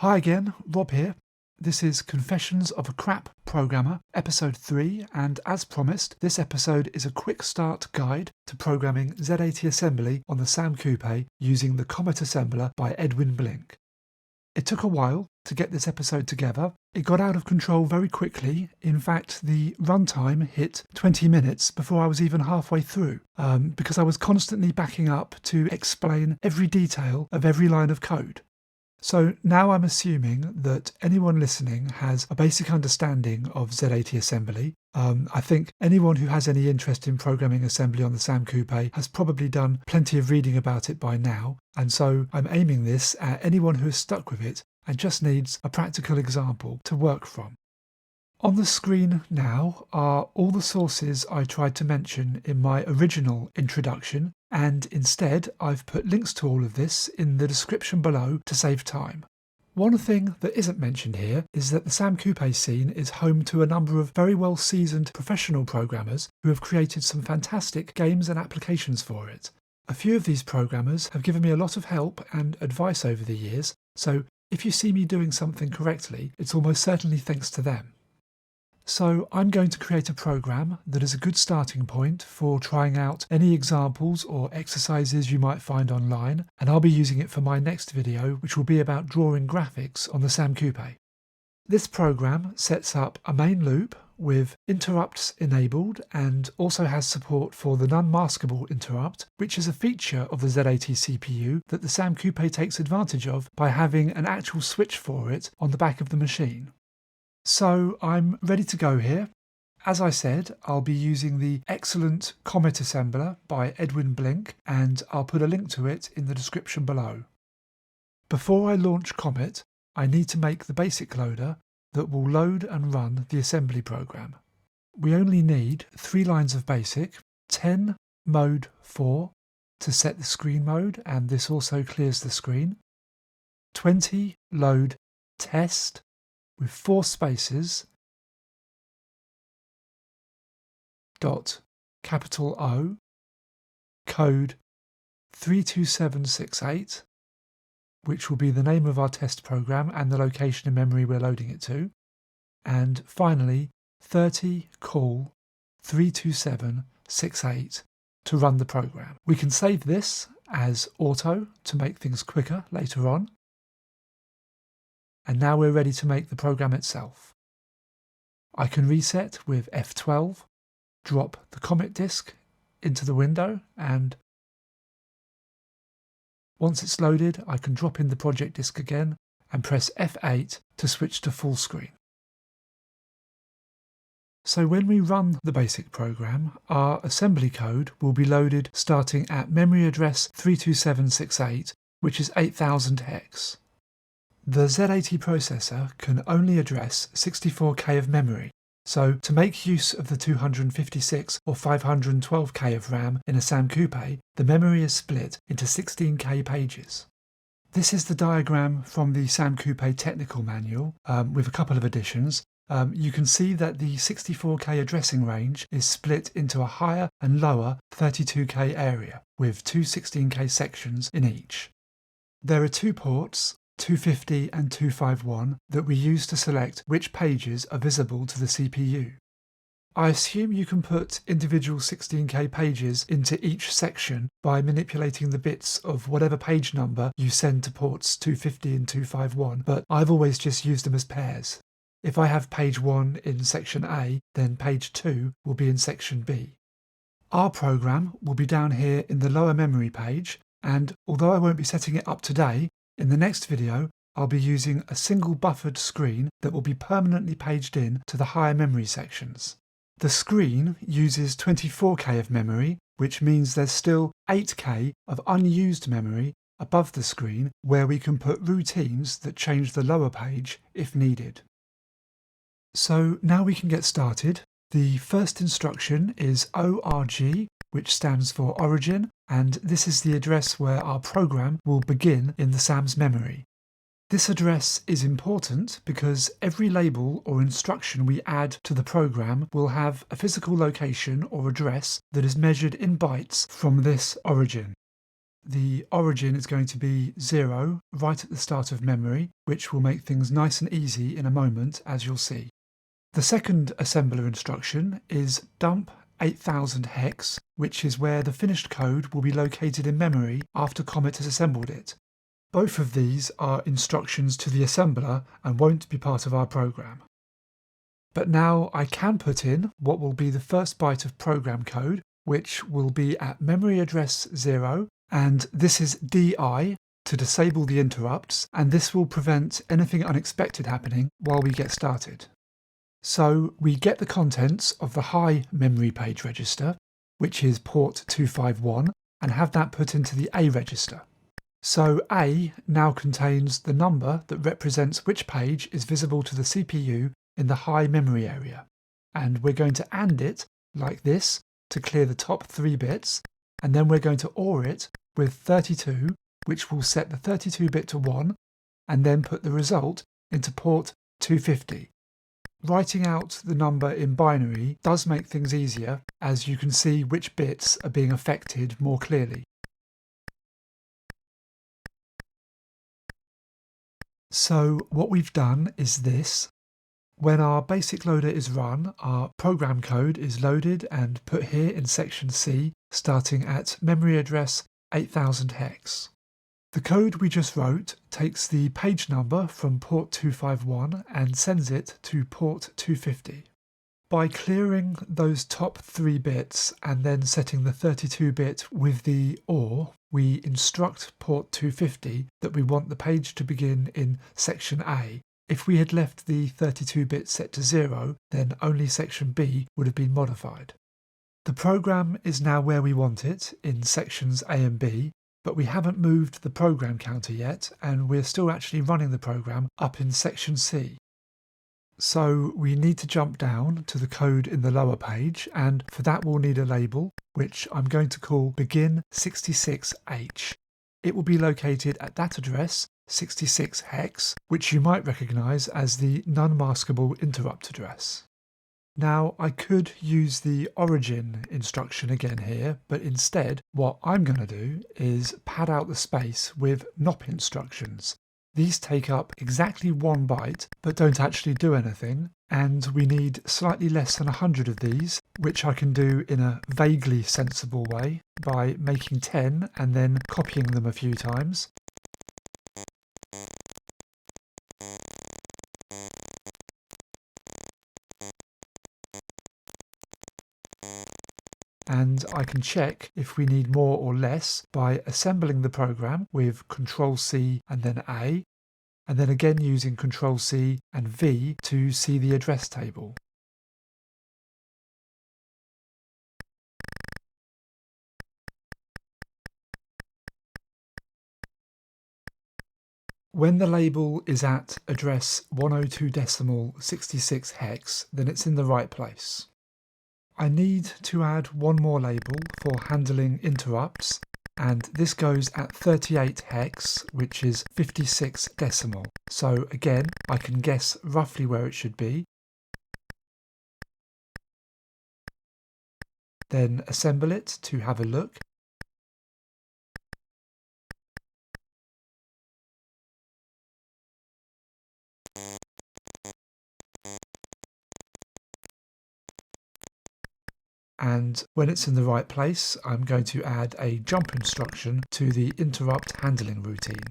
Hi again, Rob here. This is Confessions of a Crap Programmer, episode 3, and as promised, this episode is a quick start guide to programming Z80 assembly on the Sam Coupé using the Comet assembler by Edwin. It took a while to get this episode together. It got out of control very quickly. In fact, the runtime hit 20 minutes before I was even halfway through, because I was constantly backing up to explain every detail of every line of code. So now I'm assuming that anyone listening has a basic understanding of Z80 assembly. I think anyone who has any interest in programming assembly on the Sam Coupé has probably done plenty of reading about it by now, and so I'm aiming this at anyone who is stuck with it and just needs a practical example to work from. On the screen now are all the sources I tried to mention in my original introduction, and instead I've put links to all of this in the description below to save time. One thing that isn't mentioned here is that the Sam Coupé scene is home to a number of very well seasoned professional programmers who have created some fantastic games and applications for it. A few of these programmers have given me a lot of help and advice over the years, so if you see me doing something correctly, it's almost certainly thanks to them. So I'm going to create a program that is a good starting point for trying out any examples or exercises you might find online, and I'll be using it for my next video, which will be about drawing graphics on the Sam Coupé. This program sets up a main loop with interrupts enabled and also has support for the non-maskable interrupt, which is a feature of the Z80 CPU that the Sam Coupé takes advantage of by having an actual switch for it on the back of the machine. So I'm ready to go here. As I said, I'll be using the excellent Comet assembler by Edwin, and I'll put a link to it in the description below. Before I launch Comet, I need to make the basic loader that will load and run the assembly program. We only need 3 lines of basic, 10 mode 4 to set the screen mode, and this also clears the screen, 20 load test with 4 spaces, dot capital O, code 32768, which will be the name of our test program and the location in memory we're loading it to, and finally 30 call 32768 to run the program. We can save this as auto to make things quicker later on. And now we're ready to make the program itself. I can reset with F12, drop the Comet disk into the window, and once it's loaded I can drop in the project disk again and press F8 to switch to full screen. So when we run the basic program, our assembly code will be loaded starting at memory address 32768, which is 8000 hex. The Z80 processor can only address 64K of memory, so to make use of the 256 or 512K of RAM in a Sam Coupé, the memory is split into 16K pages. This is the diagram from the Sam Coupé technical manual, with a couple of additions. You can see that the 64K addressing range is split into a higher and lower 32K area, with 2 16K sections in each. There are 2 ports, 250 and 251, that we use to select which pages are visible to the CPU. I assume you can put individual 16K pages into each section by manipulating the bits of whatever page number you send to ports 250 and 251, but I've always just used them as pairs. If I have page 1 in section A, then page 2 will be in section B. Our program will be down here in the lower memory page, and although I won't be setting it up today, in the next video I'll be using a single buffered screen that will be permanently paged in to the higher memory sections. The screen uses 24K of memory, which means there's still 8K of unused memory above the screen where we can put routines that change the lower page if needed. So now we can get started. The first instruction is ORG, which stands for origin, and this is the address where our program will begin in the Sam's memory. This address is important because every label or instruction we add to the program will have a physical location or address that is measured in bytes from this origin. the origin is going to be 0 right at the start of memory, which will make things nice and easy in a moment, as you'll see. The second assembler instruction is dump 8000 hex, which is where the finished code will be located in memory after Comet has assembled it. Both of these are instructions to the assembler and won't be part of our program. But now I can put in what will be the first byte of program code, which will be at memory address 0, and this is DI to disable the interrupts, and this will prevent anything unexpected happening while we get started. So we get the contents of the high memory page register, which is port 251, and have that put into the A register. So A now contains the number that represents which page is visible to the CPU in the high memory area. And we're going to AND it like this to clear the top 3 bits, and then we're going to OR it with 32, which will set the 32-bit to 1, and then put the result into port 250. Writing out the number in binary does make things easier, as you can see which bits are being affected more clearly. So what we've done is this. When our basic loader is run, our program code is loaded and put here in section C, starting at memory address 8000 hex. The code we just wrote takes the page number from port 251 and sends it to port 250. By clearing those top 3 bits and then setting the 32-bit with the OR, we instruct port 250 that we want the page to begin in section A. If we had left the 32-bit set to 0, then only section B would have been modified. The program is now where we want it, in sections A and B, but we haven't moved the program counter yet, and we're still actually running the program up in section C. So we need to jump down to the code in the lower page, and for that we'll need a label, which I'm going to call begin66H. It will be located at that address, 66 hex, which you might recognise as the non-maskable interrupt address. Now I could use the origin instruction again here, but instead what I'm going to do is pad out the space with NOP instructions. These take up exactly 1 byte, but don't actually do anything, and we need slightly less than 100 of these, which I can do in a vaguely sensible way by making 10 and then copying them a few times. And I can check if we need more or less by assembling the program with Ctrl-C and then A, and then again using Ctrl-C and V to see the address table. When the label is at address 102.66 hex, then it's in the right place. I need to add one more label for handling interrupts, and this goes at 38 hex, which is 56 decimal. So again, I can guess roughly where it should be. Then assemble it to have a look. And when it's in the right place, I'm going to add a jump instruction to the interrupt handling routine.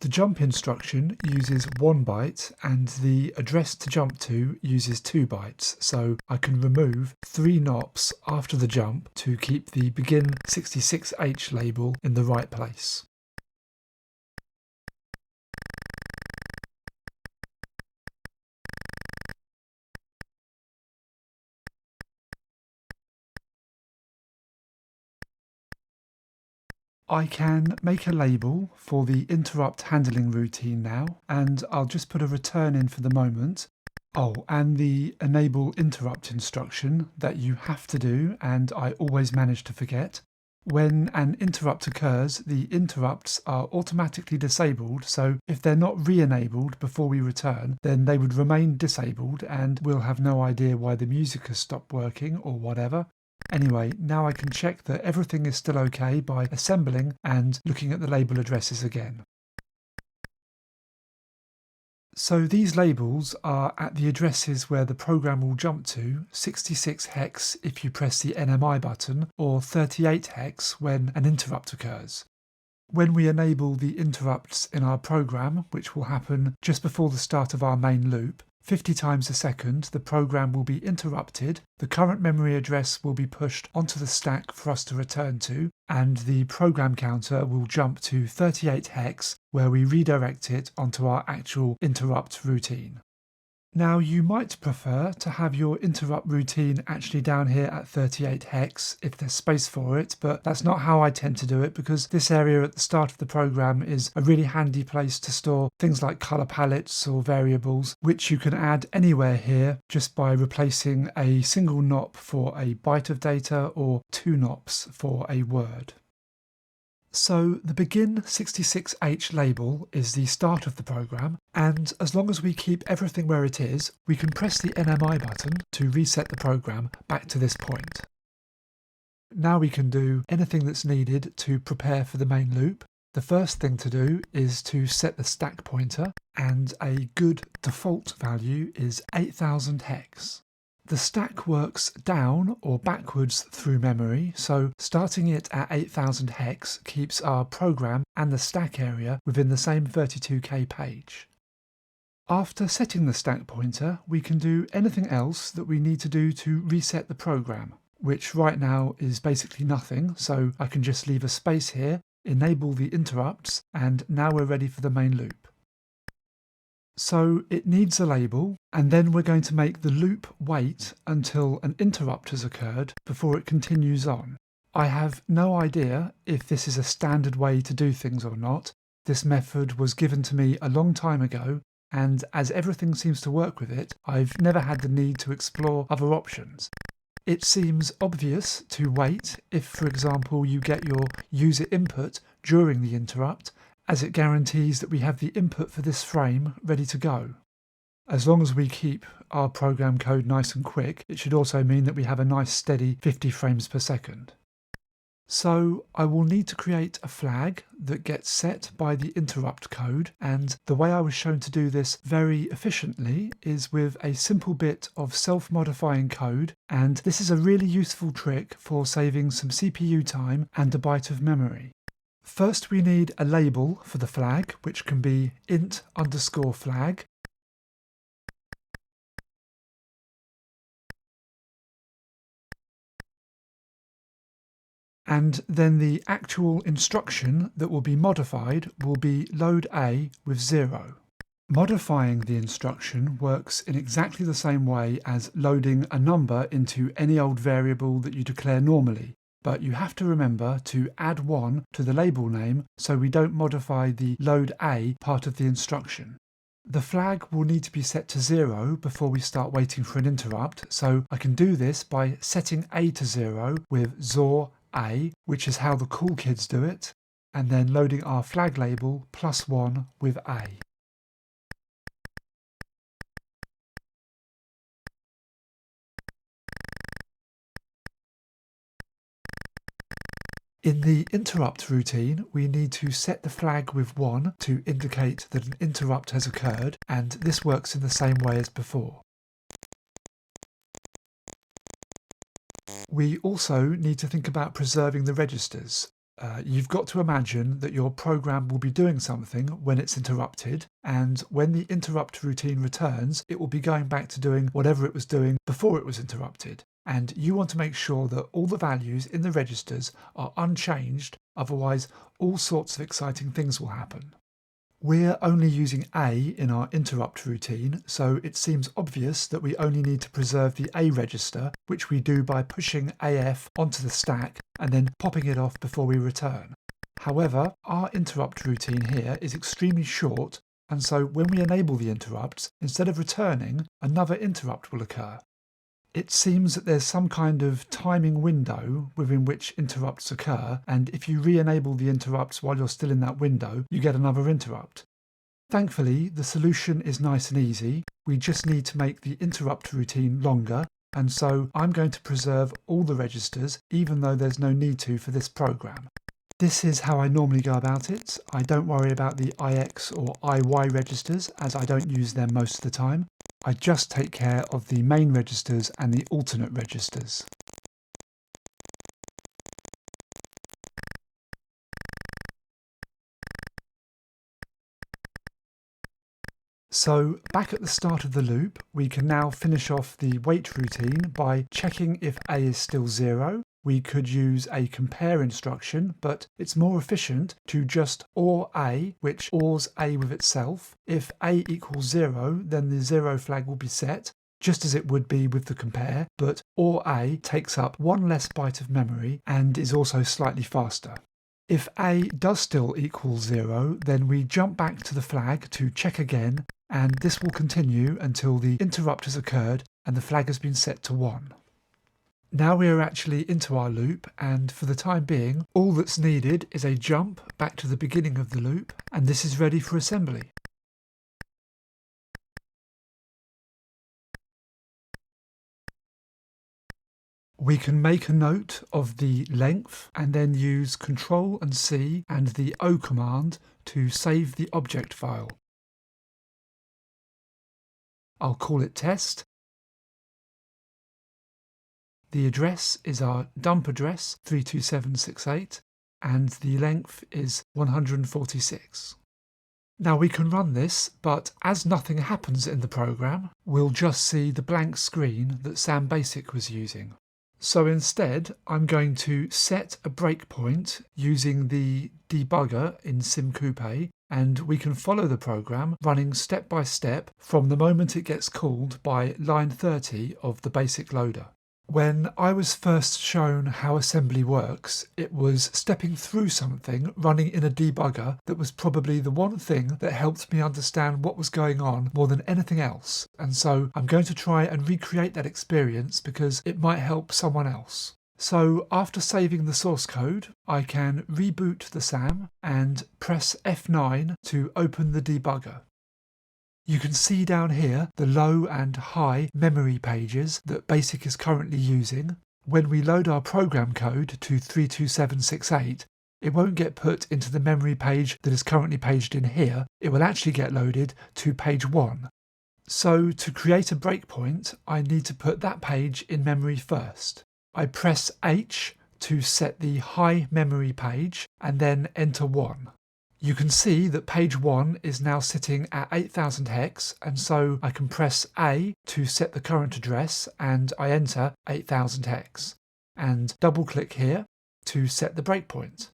The jump instruction uses 1 byte and the address to jump to uses 2 bytes, so I can remove 3 NOPs after the jump to keep the begin 66H label in the right place. I can make a label for the interrupt handling routine now, and I'll just put a return in for the moment. Oh, and the enable interrupt instruction that you have to do, and I always manage to forget. When an interrupt occurs, the interrupts are automatically disabled, so if they're not re-enabled before we return, then they would remain disabled and we'll have no idea why the music has stopped working or whatever. Anyway, now I can check that everything is still okay by assembling and looking at the label addresses again. So these labels are at the addresses where the program will jump to, 66 hex if you press the NMI button, or 38 hex when an interrupt occurs. When we enable the interrupts in our program, which will happen just before the start of our main loop, 50 times a second the program will be interrupted, the current memory address will be pushed onto the stack for us to return to, and the program counter will jump to 38 hex where we redirect it onto our actual interrupt routine. Now you might prefer to have your interrupt routine actually down here at 38 hex if there's space for it, but that's not how I tend to do it because this area at the start of the program is a really handy place to store things like color palettes or variables, which you can add anywhere here just by replacing a single nop for a byte of data or 2 nops for a word. So the begin 66H label is the start of the program, and as long as we keep everything where it is, we can press the NMI button to reset the program back to this point. Now we can do anything that's needed to prepare for the main loop. The first thing to do is to set the stack pointer, and a good default value is 8000 hex. The stack works down or backwards through memory, so starting it at 8000 hex keeps our program and the stack area within the same 32K page. After setting the stack pointer, we can do anything else that we need to do to reset the program, which right now is basically nothing, so I can just leave a space here, enable the interrupts, and now we're ready for the main loop. So it needs a label, and then we're going to make the loop wait until an interrupt has occurred before it continues on. I have no idea if this is a standard way to do things or not. This method was given to me a long time ago, and as everything seems to work with it, I've never had the need to explore other options. It seems obvious to wait if, for example, you get your user input during the interrupt, as it guarantees that we have the input for this frame ready to go. As long as we keep our program code nice and quick, it should also mean that we have a nice steady 50 frames per second. So I will need to create a flag that gets set by the interrupt code, and the way I was shown to do this very efficiently is with a simple bit of self-modifying code, and this is a really useful trick for saving some CPU time and a byte of memory. First we need a label for the flag, which can be int_flag. And then the actual instruction that will be modified will be load A with 0. Modifying the instruction works in exactly the same way as loading a number into any old variable that you declare normally. But you have to remember to add 1 to the label name so we don't modify the load A part of the instruction. The flag will need to be set to 0 before we start waiting for an interrupt, so I can do this by setting A to 0 with XOR A, which is how the cool kids do it, and then loading our flag label +1 with A. In the interrupt routine, we need to set the flag with 1 to indicate that an interrupt has occurred, and this works in the same way as before. We also need to think about preserving the registers. You've got to imagine that your program will be doing something when it's interrupted, and when the interrupt routine returns, it will be going back to doing whatever it was doing before it was interrupted. And you want to make sure that all the values in the registers are unchanged, otherwise all sorts of exciting things will happen. We're only using A in our interrupt routine, so it seems obvious that we only need to preserve the A register, which we do by pushing AF onto the stack and then popping it off before we return. However, our interrupt routine here is extremely short, and so when we enable the interrupts, instead of returning, another interrupt will occur. It seems that there's some kind of timing window within which interrupts occur, and if you re-enable the interrupts while you're still in that window, you get another interrupt. Thankfully, the solution is nice and easy. We just need to make the interrupt routine longer, and so I'm going to preserve all the registers even though there's no need to for this program. This is how I normally go about it. I don't worry about the IX or IY registers as I don't use them most of the time. I just take care of the main registers and the alternate registers. So back at the start of the loop, we can now finish off the wait routine by checking if A is still 0. We could use a compare instruction, but it's more efficient to just OR A, which ORs A with itself. If A equals 0, then the 0 flag will be set, just as it would be with the compare, but OR A takes up one less byte of memory and is also slightly faster. If A does still equal 0, then we jump back to the flag to check again, and this will continue until the interrupt has occurred and the flag has been set to 1. Now we are actually into our loop, and for the time being, all that's needed is a jump back to the beginning of the loop, and this is ready for assembly. We can make a note of the length and then use Ctrl and C and the O command to save the object file. I'll call it test. The address is our dump address 32768 and the length is 146. Now we can run this, but as nothing happens in the program, we'll just see the blank screen that Sam Basic was using. So instead, I'm going to set a breakpoint using the debugger in Simcoupé, and we can follow the program running step by step from the moment it gets called by line 30 of the basic loader. When I was first shown how assembly works, it was stepping through something running in a debugger that was probably the one thing that helped me understand what was going on more than anything else, and so I'm going to try and recreate that experience because it might help someone else. So after saving the source code, I can reboot the SAM and press F9 to open the debugger. You can see down here the low and high memory pages that BASIC is currently using. When we load our program code to 32768, it won't get put into the memory page that is currently paged in here. It will actually get loaded to page 1. So to create a breakpoint, I need to put that page in memory first. I press H to set the high memory page and then enter 1. You can see that page 1 is now sitting at 8000 hex, and so I can press A to set the current address and I enter 8000 hex, and double click here to set the breakpoint.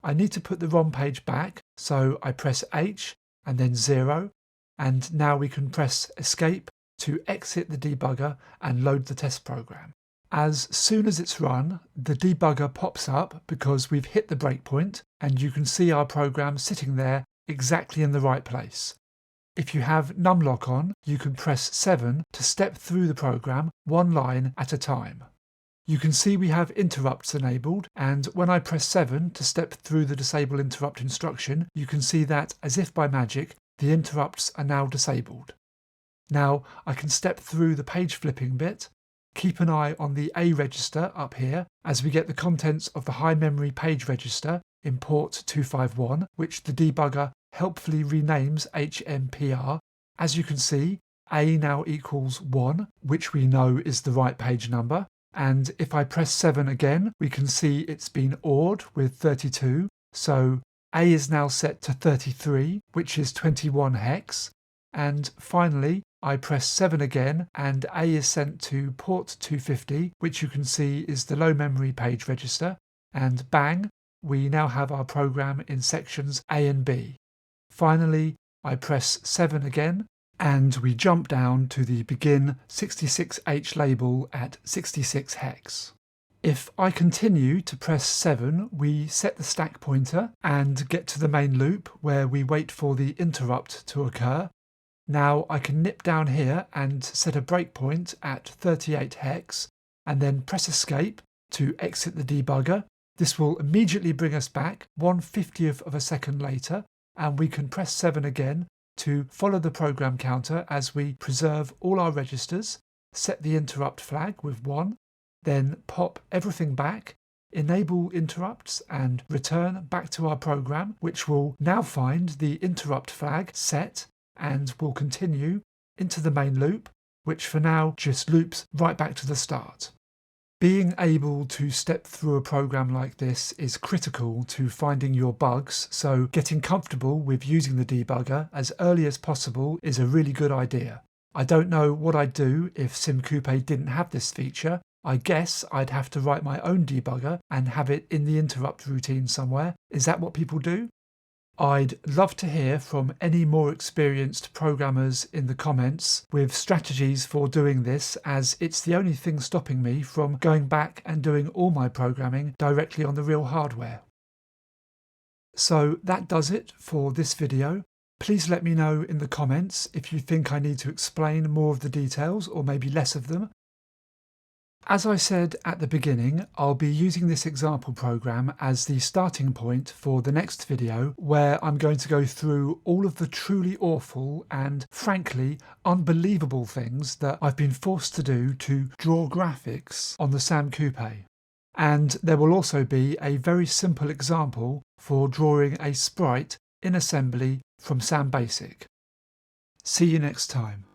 I need to put the ROM page back, so I press H and then 0, and now we can press escape to exit the debugger and load the test program. As soon as it's run, the debugger pops up because we've hit the breakpoint, and you can see our program sitting there exactly in the right place. If you have numlock on, you can press 7 to step through the program one line at a time. You can see we have interrupts enabled, and when I press 7 to step through the disable interrupt instruction, you can see that, as if by magic, the interrupts are now disabled. Now I can step through the page flipping bit. Keep an eye on the A register up here as we get the contents of the high memory page register in port 251, which the debugger helpfully renames HMPR. As you can see, A now equals 1, which we know is the right page number. And if I press 7 again, we can see it's been ORed with 32. So A is now set to 33, which is 21 hex. And finally, I press 7 again and A is sent to port 250, which you can see is the low memory page register, and bang, we now have our program in sections A and B. Finally, I press 7 again and we jump down to the begin 66H label at 66 hex. If I continue to press 7, we set the stack pointer and get to the main loop where we wait for the interrupt to occur. Now I can nip down here and set a breakpoint at 38 hex and then press escape to exit the debugger. This will immediately bring us back 1/50th of a second later, and we can press 7 again to follow the program counter as we preserve all our registers, set the interrupt flag with 1, then pop everything back, enable interrupts and return back to our program, which will now find the interrupt flag set and will continue into the main loop, which for now just loops right back to the start. Being able to step through a program like this is critical to finding your bugs, so getting comfortable with using the debugger as early as possible is a really good idea. I don't know what I'd do if Simcoupé didn't have this feature. I guess I'd have to write my own debugger and have it in the interrupt routine somewhere. Is that what people do? I'd love to hear from any more experienced programmers in the comments with strategies for doing this, as it's the only thing stopping me from going back and doing all my programming directly on the real hardware. So that does it for this video. Please let me know in the comments if you think I need to explain more of the details or maybe less of them. As I said at the beginning, I'll be using this example program as the starting point for the next video, where I'm going to go through all of the truly awful and frankly unbelievable things that I've been forced to do to draw graphics on the Sam Coupé. And there will also be a very simple example for drawing a sprite in assembly from Sam Basic. See you next time.